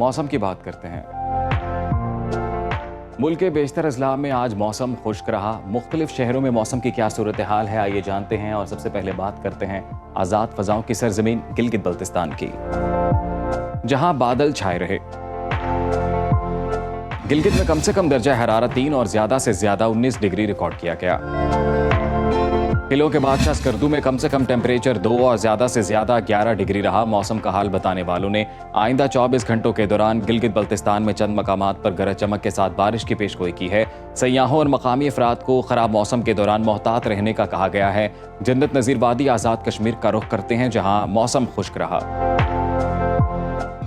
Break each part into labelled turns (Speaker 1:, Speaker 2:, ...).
Speaker 1: मौसम की बात करते हैं। मुल्क के बेशतर अजला में आज मौसम खुश्क रहा। मुख्तलिफ शहरों में मौसम की क्या सूरत हाल है, आइए जानते हैं। और सबसे पहले बात करते हैं आज़ाद फ़ज़ाओं की सरजमीन गिलगित बल्तिस्तान की, जहां बादल छाए रहे। गिलगित में कम से कम दर्जा हरारत 3 और ज़्यादा से ज़्यादा 19 डिग्री रिकॉर्ड किया गया। किलों के बादशाह स्कर्दू में कम से कम टेम्परेचर 2 और ज़्यादा से ज़्यादा 11 डिग्री रहा। मौसम का हाल बताने वालों ने आइंदा 24 घंटों के दौरान गिलगित बल्तिस्तान में चंद मकामात पर गरज चमक के साथ बारिश की पेशगोई की है। सयाहों और मकामी अफराद को खराब मौसम के दौरान मोहतात रहने का कहा गया है। जन्नत नज़ीर वादी आज़ाद कश्मीर का रुख करते हैं, जहाँ मौसम खुश्क रहा।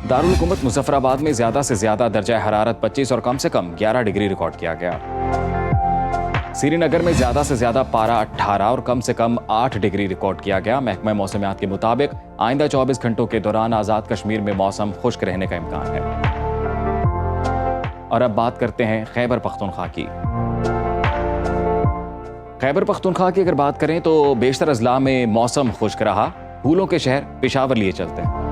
Speaker 1: दारुल हुकूमत मुजफ्फराबाद में ज़्यादा से ज़्यादा दर्जा हरारत 25 और कम से कम 11 डिग्री रिकॉर्ड किया गया। श्रीनगर में ज़्यादा से ज़्यादा पारा 18 और कम से कम 8 डिग्री रिकॉर्ड किया गया। महकमा मौसमियात के मुताबिक आइंदा 24 घंटों के दौरान आज़ाद कश्मीर में मौसम खुश्क रहने का इम्कान है। और अब बात करते हैं खैबर पख्तूनख्वा की। खैबर पख्तूनख्वा की अगर बात करें तो बेशतर अजला में मौसम खुश्क रहा। फूलों के शहर पेशावर लिए चलते हैं।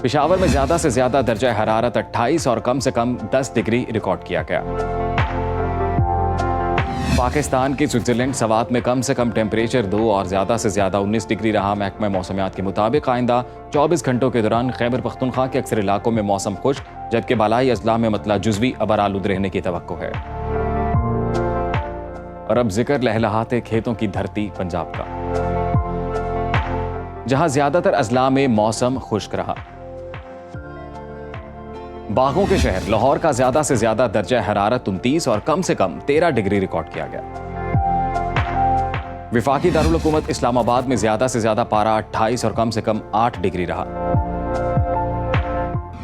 Speaker 1: पेशावर में ज़्यादा से ज़्यादा दर्जा हरारत 28 और कम से कम 10 डिग्री रिकॉर्ड किया गया। पाकिस्तान की स्विट्जरलैंड सवात में कम से कम टेम्परेचर 2 और ज़्यादा से ज़्यादा 19 डिग्री रहा। महकमा मौसमियात के मुताबिक आइंदा 24 घंटों के दौरान खैबर पख्तूनख्वा के अक्सर इलाकों में मौसम खुश्क, जबकि बालाई अजला में मतला जुज़वी अबर आलूद रहने की तवक्को है। और अब जिक्र लहलहाते खेतों की धरती पंजाब का, जहां ज्यादातर अजला में मौसम खुश्क रहा। बागों के शहर लाहौर का ज्यादा से ज्यादा दर्जा हरारत 29 और कम से कम 13 डिग्री रिकॉर्ड किया गया। विफाकी दारुल हुकूमत इस्लामाबाद में ज्यादा से ज्यादा पारा 28 और कम से कम 8 डिग्री रहा।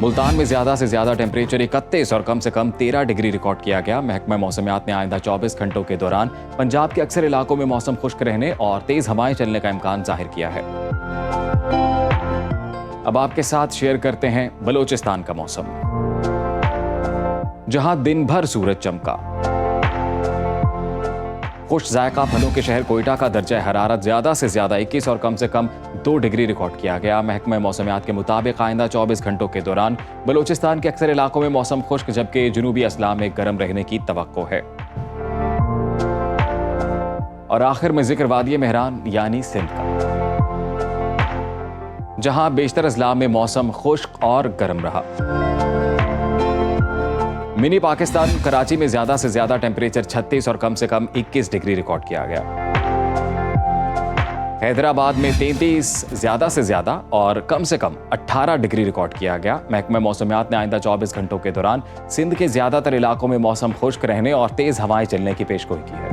Speaker 1: मुल्तान में ज्यादा से ज्यादा टेम्परेचर 31 और कम से कम 13 डिग्री रिकॉर्ड किया गया। महकमा मौसमियात ने आइंदा 24 घंटों के दौरान पंजाब के अक्सर इलाकों में मौसम खुश्क रहने और तेज हवाएं चलने का इम्कान जाहिर किया है। अब आपके साथ शेयर करते हैं बलोचिस्तान का मौसम, जहां दिन भर सूरज चमका। खुश जायका फलों के शहर कोयटा का दर्जा हरारत ज्यादा से ज्यादा 21 और कम से कम 2 डिग्री रिकॉर्ड किया गया। महकमा मौसमियात के मुताबिक आइंदा 24 घंटों के दौरान बलोचिस्तान के अक्सर इलाकों में मौसम खुश्क, जबकि जुनूबी अजला में गर्म रहने की तवक्को है। और आखिर में जिक्र वादी मेहरान यानी सिंध का, जहां बेशतर अजला में मौसम खुश्क और गर्म रहा। मिनी पाकिस्तान कराची में ज्यादा से ज्यादा टेम्परेचर 36 और कम से कम 21 डिग्री रिकॉर्ड किया गया। हैदराबाद में 33 ज्यादा से ज्यादा और कम से कम 18 डिग्री रिकॉर्ड किया गया। महकमा मौसमियात ने आइंदा 24 घंटों के दौरान सिंध के ज्यादातर इलाकों में मौसम खुश्क रहने और तेज हवाएं चलने की पेशगोई की है।